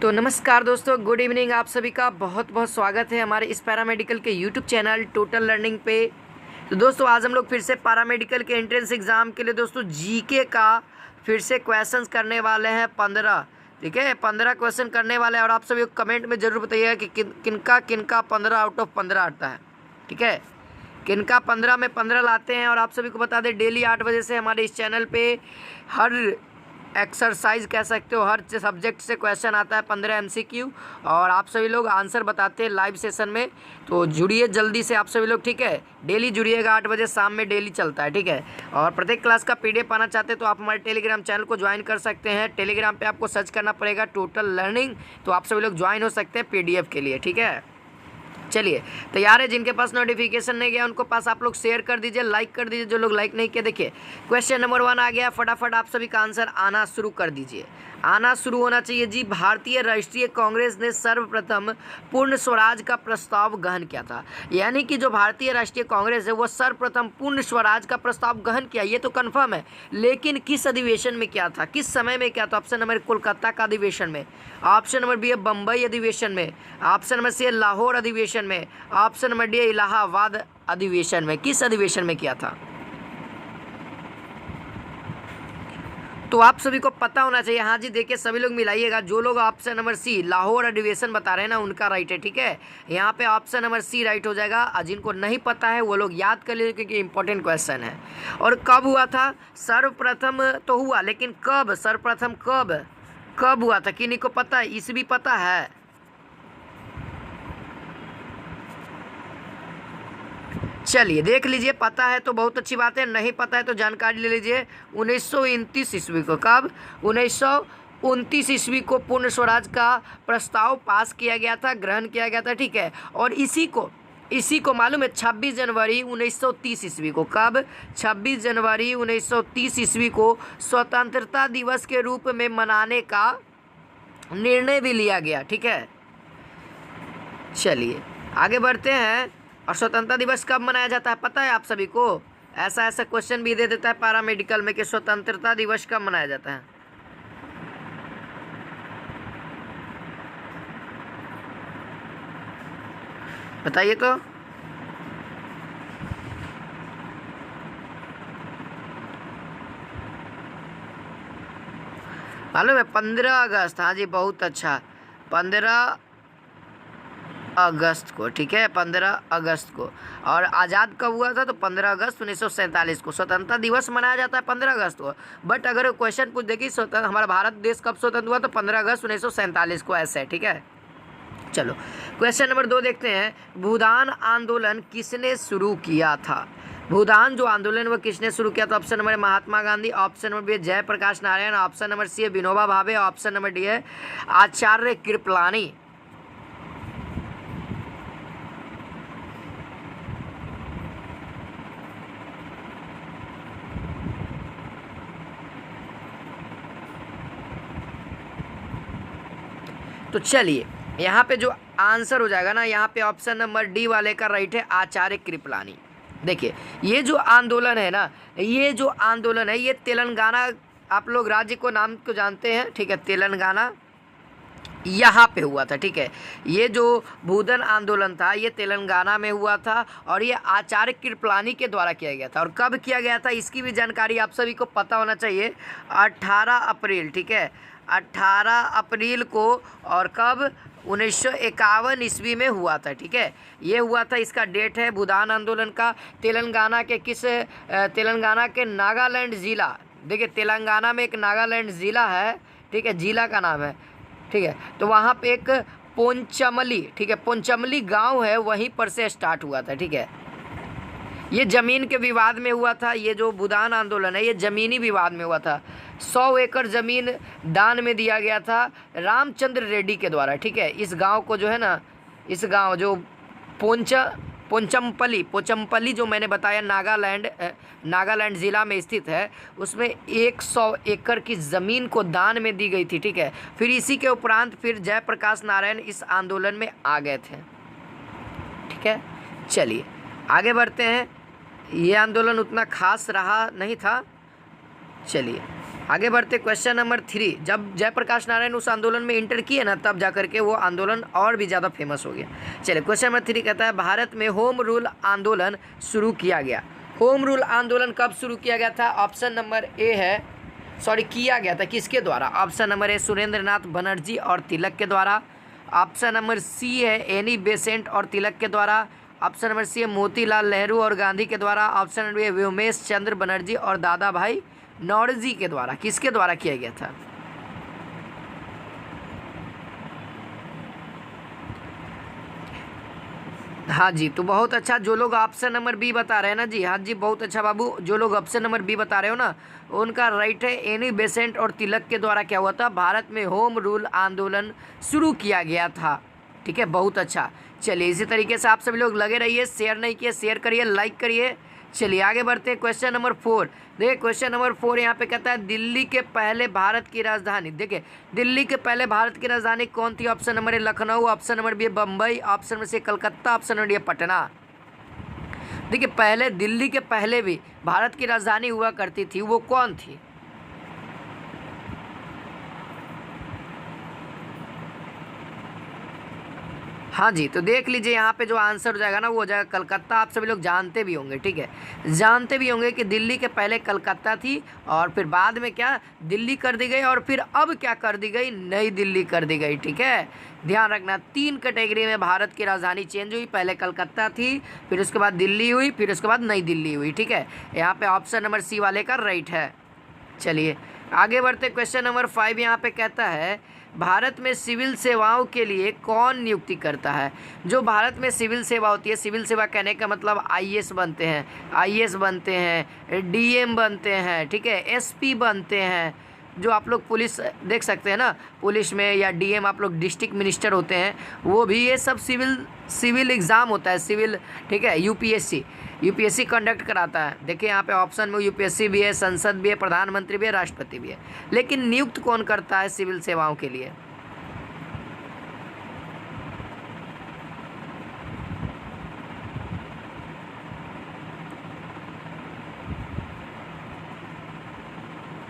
तो नमस्कार दोस्तों, गुड इवनिंग। आप सभी का बहुत बहुत स्वागत है हमारे इस पैरामेडिकल के यूट्यूब चैनल टोटल लर्निंग पे। तो दोस्तों आज हम लोग फिर से पैरामेडिकल के एंट्रेंस एग्ज़ाम के लिए दोस्तों जीके का फिर से क्वेश्चंस करने वाले हैं 15। ठीक है, 15 क्वेश्चन करने वाले हैं और आप सभी को कमेंट में ज़रूर बताइएगा कि किनका 15 आउट ऑफ 15 आता है। ठीक है, किनका 15 में 15 लाते हैं। और आप सभी को बता दें डेली 8 बजे से हमारे इस चैनल पे हर एक्सरसाइज कह सकते हो, हर सब्जेक्ट से क्वेश्चन आता है 15 MCQ और आप सभी लोग आंसर बताते हैं लाइव सेशन में। तो जुड़िए जल्दी से आप सभी लोग। ठीक है, डेली जुड़िएगा, 8 बजे शाम में डेली चलता है। ठीक है, और प्रत्येक क्लास का PDF पाना चाहते हैं तो आप हमारे टेलीग्राम चैनल को ज्वाइन कर सकते हैं। टेलीग्राम पे आपको सर्च करना पड़ेगा टोटल लर्निंग, तो आप सभी लोग ज्वाइन हो सकते हैं PDF के लिए। ठीक है, चलिए तैयार है। जिनके पास नोटिफिकेशन नहीं गया उनको पास आप लोग शेयर कर दीजिए, लाइक कर दीजिए। जो लोग लाइक नहीं किए, देखिए क्वेश्चन नंबर 1 आ गया। फटाफट आप सभी का आंसर आना शुरू कर दीजिए, आना शुरू होना चाहिए जी। भारतीय राष्ट्रीय कांग्रेस ने सर्वप्रथम पूर्ण स्वराज का प्रस्ताव ग्रहण किया था। यानी कि जो भारतीय राष्ट्रीय कांग्रेस है वो सर्वप्रथम पूर्ण स्वराज का प्रस्ताव ग्रहण किया, ये तो कंफर्म है। लेकिन किस अधिवेशन में किया था, किस समय में किया था? ऑप्शन नंबर कोलकाता का अधिवेशन में, ऑप्शन नंबर बी है बम्बई अधिवेशन में, ऑप्शन नंबर सी है लाहौर अधिवेशन में, ऑप्शन नंबर डी है इलाहाबाद अधिवेशन में। किस अधिवेशन में किया था? तो आप सभी को पता होना चाहिए। हाँ जी, देखिए सभी लोग मिलाइएगा। जो लोग ऑप्शन नंबर सी लाहौर अधिवेशन बता रहे हैं ना, उनका राइट है। ठीक है, यहाँ पे ऑप्शन नंबर सी राइट हो जाएगा। और जिनको नहीं पता है वो लोग याद कर लीजिए क्योंकि इंपॉर्टेंट क्वेश्चन है। और कब हुआ था? सर्वप्रथम तो हुआ, लेकिन कब? सर्वप्रथम कब हुआ था? किन्हीं को पता है? इस भी पता है? चलिए देख लीजिए, पता है तो बहुत अच्छी बात है, नहीं पता है तो जानकारी ले लीजिए। 1929 ईस्वी को। कब? 1929 ईस्वी को पूर्ण स्वराज का प्रस्ताव पास किया गया था, ग्रहण किया गया था। ठीक है, और इसी को मालूम है 26 जनवरी 1930 ईस्वी को। कब? 26 जनवरी 1930 ईस्वी को स्वतंत्रता दिवस के रूप में मनाने का निर्णय भी लिया गया। ठीक है, चलिए आगे बढ़ते हैं। और स्वतंत्रता दिवस कब मनाया जाता है पता है आप सभी को? ऐसा क्वेश्चन भी दे देता है पैरामेडिकल में कि स्वतंत्रता दिवस कब मनाया जाता है। बताइए तो। मालूम है? 15 अगस्त। हाँ जी, बहुत अच्छा, 15 अगस्त को। ठीक है, 15 अगस्त को। और आज़ाद कब हुआ था? तो 15 अगस्त 1947 को स्वतंत्रता दिवस मनाया जाता है 15 अगस्त को। बट अगर क्वेश्चन पूछ दे कि हमारा भारत देश कब स्वतंत्र हुआ, तो 15 अगस्त 1947 को, ऐसा है। ठीक है, चलो क्वेश्चन नंबर 2 देखते हैं। भूदान आंदोलन किसने शुरू किया था? भूदान जो आंदोलन वो किसने शुरू किया था? Option number Mahatma Gandhi, option number B Jayaprakash Narayan, option number C है विनोबा भावे, ऑप्शन नंबर डी है आचार्य कृपलानी। तो चलिए यहाँ पे जो आंसर हो जाएगा ना, यहाँ पे ऑप्शन नंबर डी वाले का राइट है, आचार्य कृपलानी। देखिए ये जो आंदोलन है ना, ये तेलंगाना, आप लोग राज्य को नाम को जानते हैं। ठीक है, तेलंगाना यहाँ पे हुआ था। ठीक है, ये जो भूदान आंदोलन था ये तेलंगाना में हुआ था और ये आचार्य कृपलानी के द्वारा किया गया था। और कब किया गया था इसकी भी जानकारी आप सभी को पता होना चाहिए। 18 अप्रैल। ठीक है, 18 अप्रैल को। और कब? 1951 ईस्वी में हुआ था। ठीक है, ये हुआ था, इसका डेट है भूदान आंदोलन का। तेलंगाना के नागालैंड ज़िला, देखिए तेलंगाना में एक नागालैंड ज़िला है। ठीक है, ज़िला का नाम है। ठीक है, तो वहाँ पे एक पोंचमली, ठीक है, पोंचमली गांव है, वहीं पर से स्टार्ट हुआ था। ठीक है, ये ज़मीन के विवाद में हुआ था। ये जो भूदान आंदोलन है ये ज़मीनी विवाद में हुआ था। 100 एकड़ ज़मीन दान में दिया गया था रामचंद्र रेड्डी के द्वारा। ठीक है, इस गांव को जो है ना, इस गांव जो पोचमपल्ली जो मैंने बताया नागालैंड ज़िला में स्थित है, उसमें 100 एकड़ की ज़मीन को दान में दी गई थी। ठीक है, फिर इसी के उपरांत फिर जयप्रकाश नारायण इस आंदोलन में आ गए थे। ठीक है, चलिए आगे बढ़ते हैं। ये आंदोलन उतना खास रहा नहीं था। चलिए आगे बढ़ते क्वेश्चन नंबर 3। जब जयप्रकाश नारायण उस आंदोलन में इंटर किए ना, तब जाकर के वो आंदोलन और भी ज़्यादा फेमस हो गया। चलिए क्वेश्चन नंबर 3 कहता है भारत में होम रूल आंदोलन शुरू किया गया। होम रूल आंदोलन कब शुरू किया गया था? ऑप्शन नंबर ए है, सॉरी किया गया था, किसके द्वारा? ऑप्शन नंबर ए सुरेंद्र नाथ बनर्जी और तिलक के द्वारा। ऑप्शन नंबर सी है एनी बेसेंट और तिलक के द्वारा। ऑप्शन नंबर सी है मोतीलाल नेहरू और गांधी के द्वारा। ऑप्शन नंबर ए व्योमेश चंद्र बनर्जी और दादा भाई नौरोजी के द्वारा। किसके द्वारा किया गया था? हाँ जी, तो बहुत अच्छा जो लोग ऑप्शन नंबर बी बता रहे हैं ना जी, हाँ जी बहुत अच्छा बाबू, जो लोग ऑप्शन नंबर बी बता रहे हो ना, उनका राइट है। एनी बेसेंट और तिलक के द्वारा क्या हुआ था? भारत में होम रूल आंदोलन शुरू किया गया था। ठीक है, बहुत अच्छा। चलिए इसी तरीके से आप सभी लोग लगे रहिए, शेयर नहीं किए शेयर करिए, लाइक करिए। चलिए आगे बढ़ते हैं क्वेश्चन नंबर 4। देखिए क्वेश्चन नंबर 4 यहाँ पे कहता है दिल्ली के पहले भारत की राजधानी। देखिए दिल्ली के पहले भारत की राजधानी कौन थी? Option number A Lucknow, option number B Bombay, option number C Calcutta, option number D Patna. देखिए पहले दिल्ली के पहले भी भारत की राजधानी हुआ करती थी, वो कौन थी? हाँ जी, तो देख लीजिए यहाँ पे जो आंसर हो जाएगा ना, वो हो जाएगा कलकत्ता। आप सभी लोग जानते भी होंगे, ठीक है, जानते भी होंगे कि दिल्ली के पहले कलकत्ता थी और फिर बाद में क्या दिल्ली कर दी गई, और फिर अब क्या कर दी गई? नई दिल्ली कर दी गई। ठीक है, ध्यान रखना 3 कैटेगरी में भारत की राजधानी चेंज हुई। पहले कलकत्ता थी, फिर उसके बाद दिल्ली हुई, फिर उसके बाद नई दिल्ली हुई। ठीक है, यहाँ पे ऑप्शन नंबर सी वाले का राइट है। चलिए आगे बढ़ते क्वेश्चन नंबर 5। यहाँ पे कहता है भारत में सिविल सेवाओं के लिए कौन नियुक्ति करता है? जो भारत में सिविल सेवा होती है, सिविल सेवा कहने का मतलब आईएएस बनते हैं, आईएएस बनते हैं, डीएम बनते हैं, ठीक है, एसपी बनते हैं। जो आप लोग पुलिस देख सकते हैं ना, पुलिस में या डीएम आप लोग डिस्ट्रिक्ट मिनिस्टर होते हैं, वो भी ये सब सिविल एग्ज़ाम होता है, सिविल। ठीक है, यूपीएससी कंडक्ट कराता है। देखिए यहाँ पे ऑप्शन में यूपीएससी भी है, संसद भी है, प्रधानमंत्री भी है, राष्ट्रपति भी है। लेकिन नियुक्त कौन करता है सिविल सेवाओं के लिए?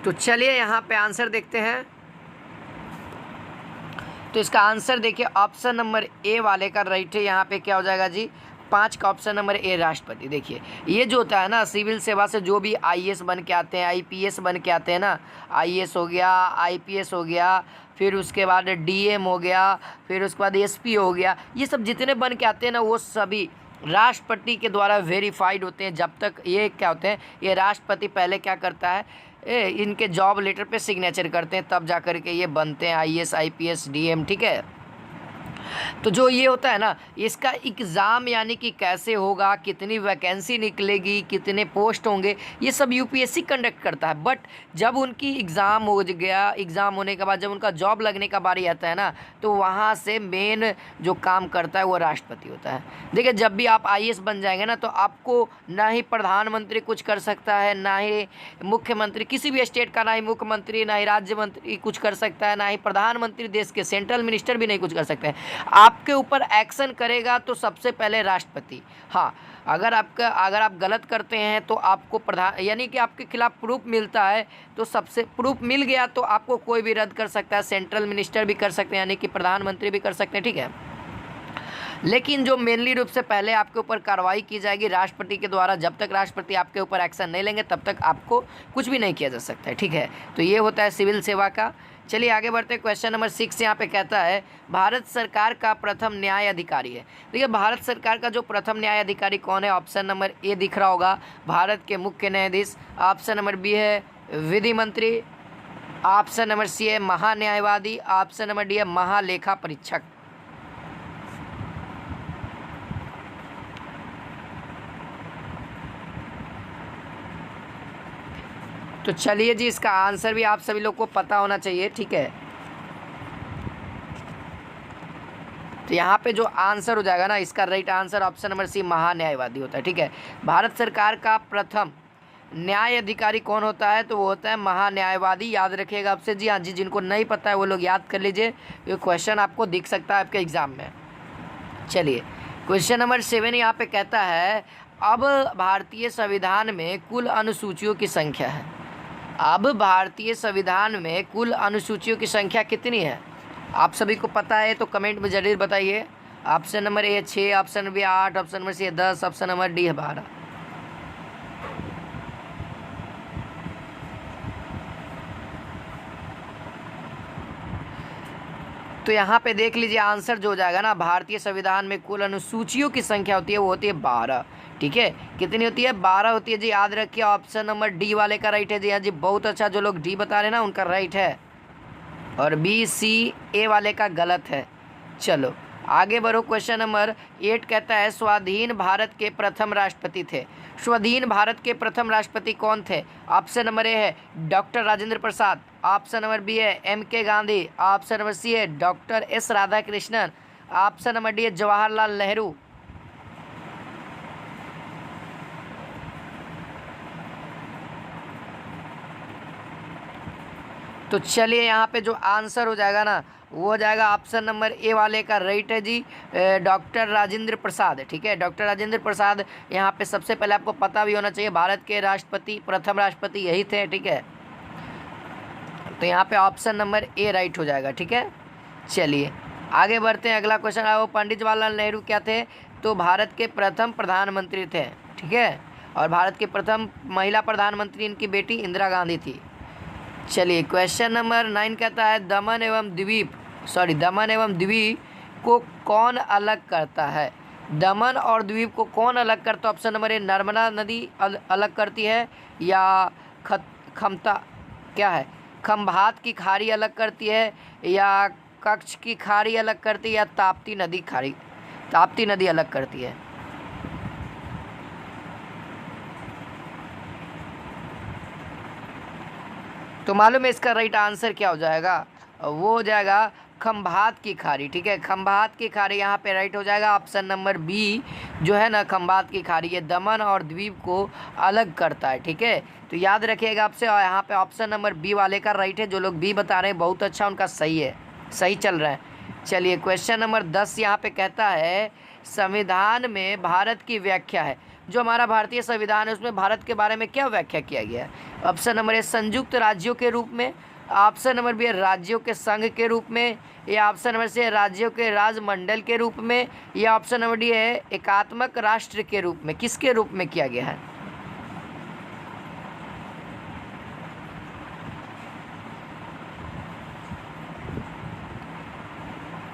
तो चलिए यहाँ पे आंसर देखते हैं। तो इसका आंसर देखिए ऑप्शन नंबर ए वाले का राइट है। यहाँ पे क्या हो जाएगा जी? 5 का ऑप्शन नंबर ए राष्ट्रपति। देखिए ये जो होता है ना, सिविल सेवा से जो भी आईएएस बन के आते हैं, आईपीएस बन के आते हैं ना, आईएएस हो गया, आईपीएस हो गया, फिर उसके बाद डीएम हो गया, फिर उसके बाद एसपी हो गया, ये सब जितने बन के आते हैं ना, वो सभी राष्ट्रपति के द्वारा वेरीफाइड होते हैं। जब तक ये क्या होते हैं, ये राष्ट्रपति पहले क्या करता है, इनके जॉब लेटर पे सिग्नेचर करते हैं, तब जा कर के ये बनते हैं आईएएस, आईपीएस, डीएम। ठीक है, तो जो ये होता है ना, इसका एग्ज़ाम यानी कि कैसे होगा, कितनी वैकेंसी निकलेगी, कितने पोस्ट होंगे, ये सब यूपीएससी कंडक्ट करता है। बट जब उनकी एग्ज़ाम हो गया, एग्ज़ाम होने के बाद जब उनका जॉब लगने का बारी आता है ना, तो वहाँ से मेन जो काम करता है वो राष्ट्रपति होता है। देखिए जब भी आप आईएएस बन जाएंगे ना, तो आपको ना ही प्रधानमंत्री कुछ कर सकता है, ना ही मुख्यमंत्री किसी भी स्टेट का, ना ही मुख्यमंत्री, ना ही राज्य मंत्री कुछ कर सकता है, ना ही प्रधानमंत्री देश के सेंट्रल मिनिस्टर भी नहीं कुछ कर सकते हैं। आपके ऊपर एक्शन करेगा तो सबसे पहले राष्ट्रपति। हाँ, अगर आप गलत करते हैं तो आपको प्रधान, यानी कि आपके खिलाफ प्रूफ मिलता है, तो सबसे प्रूफ मिल गया तो आपको कोई भी रद्द कर सकता है, सेंट्रल मिनिस्टर भी कर सकते हैं, यानी कि प्रधानमंत्री भी कर सकते हैं। ठीक है, लेकिन जो मेनली रूप से पहले आपके ऊपर कार्रवाई की जाएगी राष्ट्रपति के द्वारा। जब तक राष्ट्रपति आपके ऊपर एक्शन नहीं लेंगे तब तक आपको कुछ भी नहीं किया जा सकता है। ठीक है, तो ये होता है सिविल सेवा का। चलिए आगे बढ़ते हैं। क्वेश्चन नंबर 6 यहाँ पे कहता है भारत सरकार का प्रथम न्याय अधिकारी है। देखिए भारत सरकार का जो प्रथम न्याय अधिकारी कौन है? ऑप्शन नंबर ए दिख रहा होगा, भारत के मुख्य न्यायाधीश। ऑप्शन नंबर बी है विधि मंत्री। ऑप्शन नंबर सी है महान्यायवादी। ऑप्शन नंबर डी है महालेखा परीक्षक। तो चलिए जी, इसका आंसर भी आप सभी लोग को पता होना चाहिए। ठीक है, तो यहाँ पे जो आंसर हो जाएगा ना, इसका right answer option number C महान्यायवादी होता है। ठीक है, भारत सरकार का प्रथम न्याय अधिकारी कौन होता है? तो वो होता है महान्यायवादी। याद रखिएगा आपसे जी। हाँ जी, जिनको नहीं पता है वो लोग याद कर लीजिए, ये क्वेश्चन आपको दिख सकता है आपके एग्जाम में। चलिए क्वेश्चन नंबर 7 यहाँ पे कहता है अब भारतीय संविधान में कुल अनुसूचियों की संख्या है। अब भारतीय संविधान में कुल अनुसूचियों की संख्या कितनी है? आप सभी को पता है तो कमेंट में जरूर बताइए। Option number A 6, option number 8, option number C 10, option number D 12। तो यहाँ पे देख लीजिए आंसर जो हो जाएगा ना, भारतीय संविधान में कुल अनुसूचियों की संख्या होती है वो होती है 12। ठीक है, कितनी होती है? 12 होती है जी। याद रखिए ऑप्शन नंबर डी वाले का राइट है जी। हाँ जी, बहुत अच्छा, जो लोग डी बता रहे हैं ना उनका राइट है, और बी सी ए वाले का गलत है। चलो आगे बढ़ो। क्वेश्चन नंबर 8 कहता है स्वाधीन भारत के प्रथम राष्ट्रपति थे। स्वाधीन भारत के प्रथम राष्ट्रपति कौन थे? ऑप्शन नंबर ए है doctor Rajendra Prasad, option number B है M.K. Gandhi, option number C है doctor S. Radhakrishnan, option number D है जवाहरलाल नेहरू। तो चलिए यहाँ पे जो आंसर हो जाएगा ना वो हो जाएगा ऑप्शन नंबर ए वाले का राइट है जी, डॉक्टर राजेंद्र प्रसाद। ठीक है, डॉक्टर राजेंद्र प्रसाद यहाँ पे सबसे पहले आपको पता भी होना चाहिए भारत के राष्ट्रपति, प्रथम राष्ट्रपति यही थे। ठीक है, तो यहाँ पे ऑप्शन नंबर ए राइट हो जाएगा। ठीक है, चलिए आगे बढ़ते हैं। अगला क्वेश्चन है वो पंडित जवाहरलाल नेहरू क्या थे? तो भारत के प्रथम प्रधानमंत्री थे। ठीक है, और भारत के प्रथम महिला प्रधानमंत्री इनकी बेटी इंदिरा गांधी थी। चलिए क्वेश्चन नंबर 9 कहता है दमन एवं द्वीप को कौन अलग करता है? दमन और द्वीप को कौन अलग करता है? ऑप्शन नंबर ए नर्मदा नदी अलग करती है, या खंभात की खाड़ी अलग करती है, या कच्छ की खाड़ी अलग करती है, या ताप्ती नदी अलग करती है। तो मालूम है इसका राइट आंसर क्या हो जाएगा? वो हो जाएगा खंभात की खाड़ी। ठीक है, खंभात की खाड़ी यहाँ पे राइट हो जाएगा। ऑप्शन नंबर बी जो है ना, खंभात की खाड़ी, ये दमन और द्वीप को अलग करता है। ठीक है, तो याद रखिएगा आपसे, और यहाँ पे ऑप्शन नंबर बी वाले का राइट है। जो लोग बी बता रहे हैं बहुत अच्छा, उनका सही है, सही चल रहा है। चलिए क्वेश्चन नंबर 10 यहाँ पे कहता है संविधान में भारत की व्याख्या है। जो हमारा भारतीय संविधान है उसमें भारत के बारे में क्या व्याख्या किया गया है? ऑप्शन नंबर ए संयुक्त राज्यों के रूप में, ऑप्शन नंबर बी राज्यों के संघ के रूप में, या ऑप्शन नंबर सी है राज्यों के राजमंडल के रूप में, या ऑप्शन नंबर डी है एकात्मक राष्ट्र के रूप में। किसके रूप में किया गया है?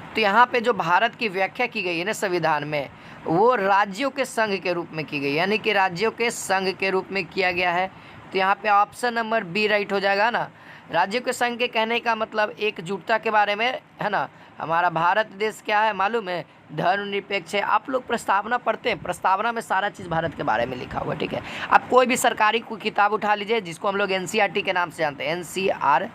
तो यहाँ पे जो भारत की व्याख्या की गई है ना संविधान में, वो राज्यों के संघ के रूप में की गई, यानी कि राज्यों के संघ के रूप में किया गया है। तो यहाँ पे ऑप्शन नंबर बी राइट हो जाएगा ना। राज्यों के संघ के कहने का मतलब एकजुटता के बारे में है ना। हमारा भारत देश क्या है मालूम है? धर्मनिरपेक्ष है। आप लोग प्रस्तावना पढ़ते हैं, प्रस्तावना में सारा चीज़ भारत के बारे में लिखा हुआ है। ठीक है, आप कोई भी सरकारी कोई किताब उठा लीजिए जिसको हम लोग NCERT के नाम से जानते हैं, NCERT।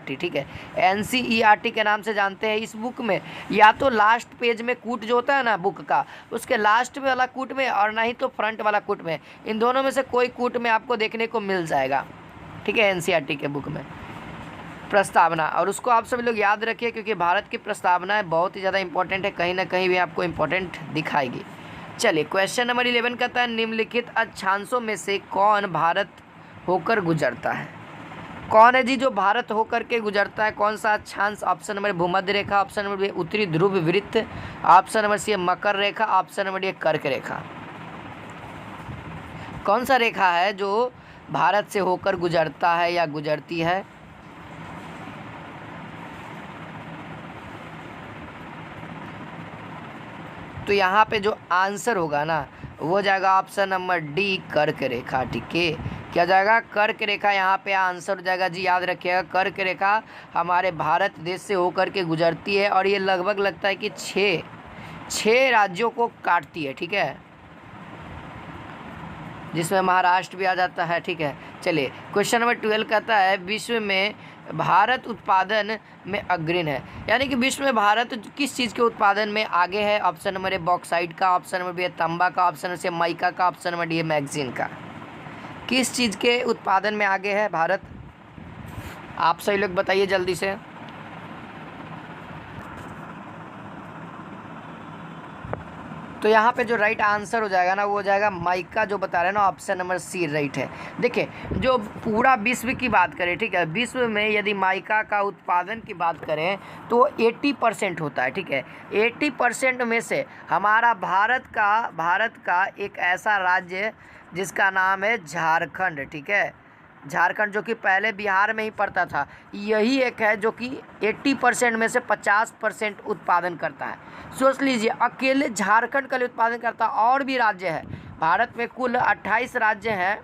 ठीक है, NCERT के नाम से जानते हैं। इस बुक में या तो लास्ट पेज में कूट जो होता है ना बुक का, उसके लास्ट में वाला कूट में, और नहीं तो फ्रंट वाला कूट में, इन दोनों में से कोई कूट में आपको देखने को मिल जाएगा। ठीक है, NCERT के बुक में प्रस्तावना, और उसको आप सभी लोग याद रखिए क्योंकि भारत की प्रस्तावनाएं बहुत ही ज़्यादा इंपॉर्टेंट है, कहीं ना कहीं भी आपको इंपॉर्टेंट दिखाएगी। चलिए क्वेश्चन नंबर 11 कहता है निम्नलिखित अक्षांशों में से कौन भारत होकर गुजरता है? कौन है जी जो भारत होकर के गुजरता है? कौन सा अक्षांश? ऑप्शन नंबर भूमध्य रेखा, ऑप्शन नंबर बी उत्तरी ध्रुव वृत्त, ऑप्शन नंबर सी मकर रेखा, ऑप्शन नंबर डी कर्क रेखा। कौन सा रेखा है जो भारत से होकर गुजरता है या गुजरती है? तो यहाँ पे जो आंसर होगा ना वो हो जाएगा ऑप्शन नंबर डी कर्क रेखा। ठीक है, क्या जाएगा? कर्क रेखा यहाँ पे आंसर हो जाएगा जी। याद रखिएगा कर्क रेखा हमारे भारत देश से होकर के गुजरती है, और ये लगभग लगता है कि छः राज्यों को काटती है। ठीक है, जिसमें महाराष्ट्र भी आ जाता है। ठीक है, चलिए क्वेश्चन नंबर 12 कहता है विश्व में भारत उत्पादन में अग्रणी है, यानी कि विश्व में भारत किस चीज़ के उत्पादन में आगे है? ऑप्शन नंबर ए बॉक्साइट का, ऑप्शन नंबर बी है तांबा का, ऑप्शन नंबर सी माइका का, ऑप्शन नंबर डी है मैगजीन का। किस चीज़ के उत्पादन में आगे है भारत? आप सही लोग बताइए जल्दी से। तो यहाँ पे जो राइट आंसर हो जाएगा ना वो हो जाएगा माइका, जो बता रहे हैं ना ऑप्शन नंबर सी राइट है। देखिए जो पूरा विश्व की बात करें, ठीक है, विश्व में यदि माइका का उत्पादन की बात करें तो 80% होता है, ठीक है। 80% में से हमारा भारत का एक ऐसा राज्य जिसका नाम है झारखंड, ठीक है। झारखंड जो कि पहले बिहार में ही पड़ता था, यही एक है जो कि 80% में से 50% उत्पादन करता है। सोच लीजिए अकेले झारखंड का लिए उत्पादन करता, और भी राज्य है भारत में, कुल 28 राज्य हैं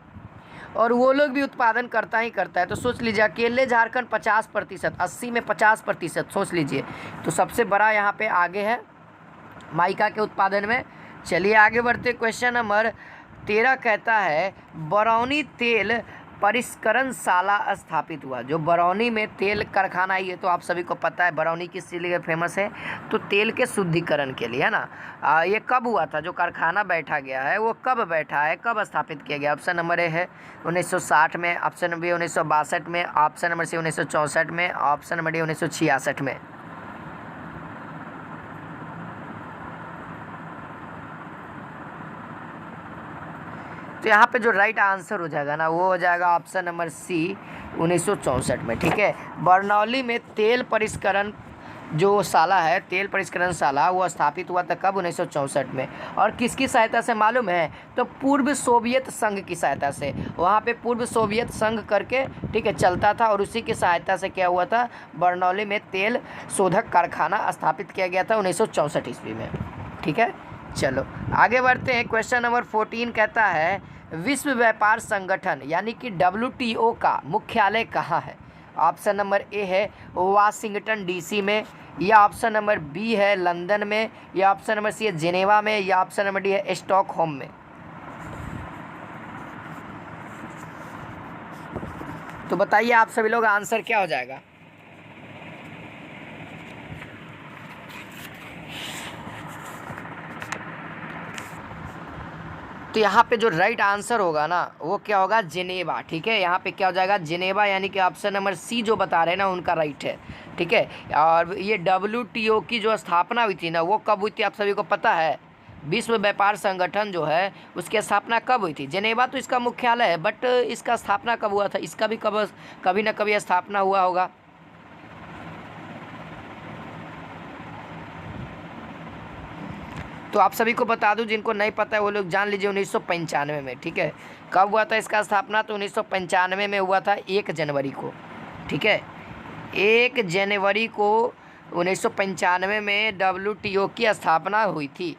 और वो लोग भी उत्पादन करता ही करता है। तो सोच लीजिए अकेले झारखंड 50%, 80 में 50%, सोच लीजिए। तो सबसे बड़ा यहाँ पे आगे है माइका के उत्पादन में। चलिए आगे बढ़ते, क्वेश्चन नंबर 13 कहता है बरौनी तेल परिष्करणशाला स्थापित हुआ। जो बरौनी में तेल कारखाना, ये तो आप सभी को पता है बरौनी किस लिए फेमस है, तो तेल के शुद्धिकरण के लिए, है ना। ये कब हुआ था, जो कारखाना बैठा गया है वो कब बैठा है, कब स्थापित किया गया? ऑप्शन नंबर ए है 1960 में, ऑप्शन बी 1962 में, ऑप्शन नंबर सी 1964 में, ऑप्शन नंबर डी 1966 में। तो यहाँ पे जो राइट आंसर हो जाएगा ना वो हो जाएगा ऑप्शन नंबर सी 1964 में, ठीक है। बरनौली में तेल परिष्करण जो शाला है, तेल परिष्करण शाला, वो स्थापित हुआ था कब? 1964 में। और किसकी सहायता से मालूम है? तो पूर्व सोवियत संघ की सहायता से। वहाँ पे पूर्व सोवियत संघ करके, ठीक है, चलता था और उसी की सहायता से क्या हुआ था, बरनौली में तेल शोधक कारखाना स्थापित किया गया था 1964 ईस्वी में, ठीक है। चलो आगे बढ़ते हैं, क्वेश्चन नंबर 14 कहता है विश्व व्यापार संगठन यानी कि WTO का मुख्यालय कहाँ है? ऑप्शन नंबर ए है वाशिंगटन DC में, या ऑप्शन नंबर बी है लंदन में, या ऑप्शन नंबर सी है जेनेवा में, या ऑप्शन नंबर डी है स्टॉकहोम में। तो बताइए आप सभी लोग आंसर क्या हो जाएगा? तो यहाँ पे जो राइट आंसर होगा ना वो क्या होगा? जिनेवा, ठीक है। यहाँ पे क्या हो जाएगा? जिनेवा, यानी कि ऑप्शन नंबर सी जो बता रहे हैं ना उनका राइट है, ठीक है। और ये WTO की जो स्थापना हुई थी ना वो कब हुई थी आप सभी को पता है? विश्व व्यापार संगठन जो है उसकी स्थापना कब हुई थी? जिनेवा तो इसका मुख्यालय है, बट इसका स्थापना कब हुआ था? इसका भी कभी ना कभी स्थापना हुआ होगा। तो आप सभी को बता दूं, जिनको नहीं पता है वो लोग जान लीजिए 1995 में, ठीक है। कब हुआ था इसका स्थापना? तो 1995 में हुआ था 1 जनवरी को, ठीक है। 1 जनवरी को 1995 में WTO की स्थापना हुई थी।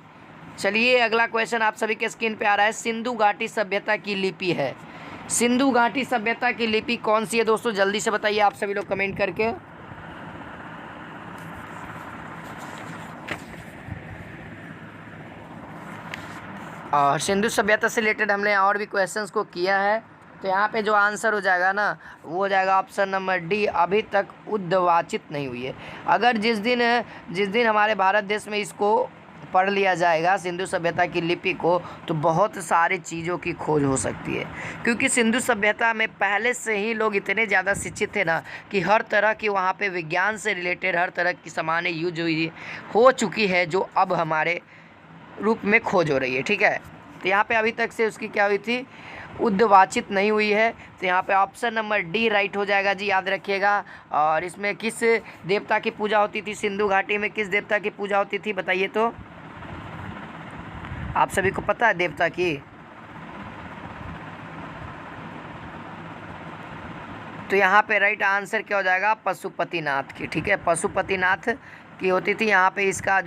चलिए अगला क्वेश्चन आप सभी के स्क्रीन पे आ रहा है, सिंधु घाटी सभ्यता की लिपि है। सिंधु घाटी सभ्यता की लिपि कौन सी है दोस्तों? जल्दी से बताइए आप सभी लोग कमेंट करके। और सिंधु सभ्यता से रिलेटेड हमने और भी क्वेश्चंस को किया है। तो यहाँ पे जो आंसर हो जाएगा ना वो हो जाएगा ऑप्शन नंबर डी, अभी तक उद्वाचित नहीं हुई है। अगर जिस दिन हमारे भारत देश में इसको पढ़ लिया जाएगा सिंधु सभ्यता की लिपि को, तो बहुत सारी चीज़ों की खोज हो सकती है। क्योंकि सिंधु सभ्यता में पहले से ही लोग इतने ज़्यादा शिक्षित थे ना कि हर तरह की वहाँ पे विज्ञान से रिलेटेड हर तरह की सामान्य यूज हो चुकी है, जो अब हमारे रूप में खोज हो रही है, ठीक है। तो यहाँ पे अभी तक से उसकी क्या हुई थी? उद्वाचित नहीं हुई है। तो यहाँ पे ऑप्शन नंबर डी राइट हो जाएगा जी, याद रखिएगा। और इसमें किस देवता की पूजा होती थी? सिंधु घाटी में किस देवता की पूजा होती थी बताइए? तो आप सभी को पता है देवता की? तो यहाँ पे राइट आंसर क्या हो जाएगा? पशुपतिनाथ की, ठीक है। पशुपतिनाथ की होती थी। यहाँ पे इसका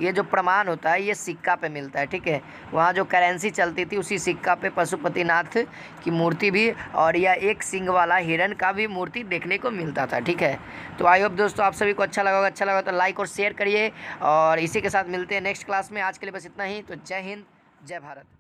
ये जो प्रमाण होता है ये सिक्का पे मिलता है, ठीक है। वहाँ जो करेंसी चलती थी उसी सिक्का पे पशुपतिनाथ की मूर्ति भी और या एक सींग वाला हिरण का भी मूर्ति देखने को मिलता था, ठीक है। तो आई होप दोस्तों आप सभी को अच्छा लगा होगा। अच्छा लगा तो लाइक और शेयर करिए, और इसी के साथ मिलते हैं नेक्स्ट क्लास में। आज के लिए बस इतना ही। तो जय हिंद, जय भारत।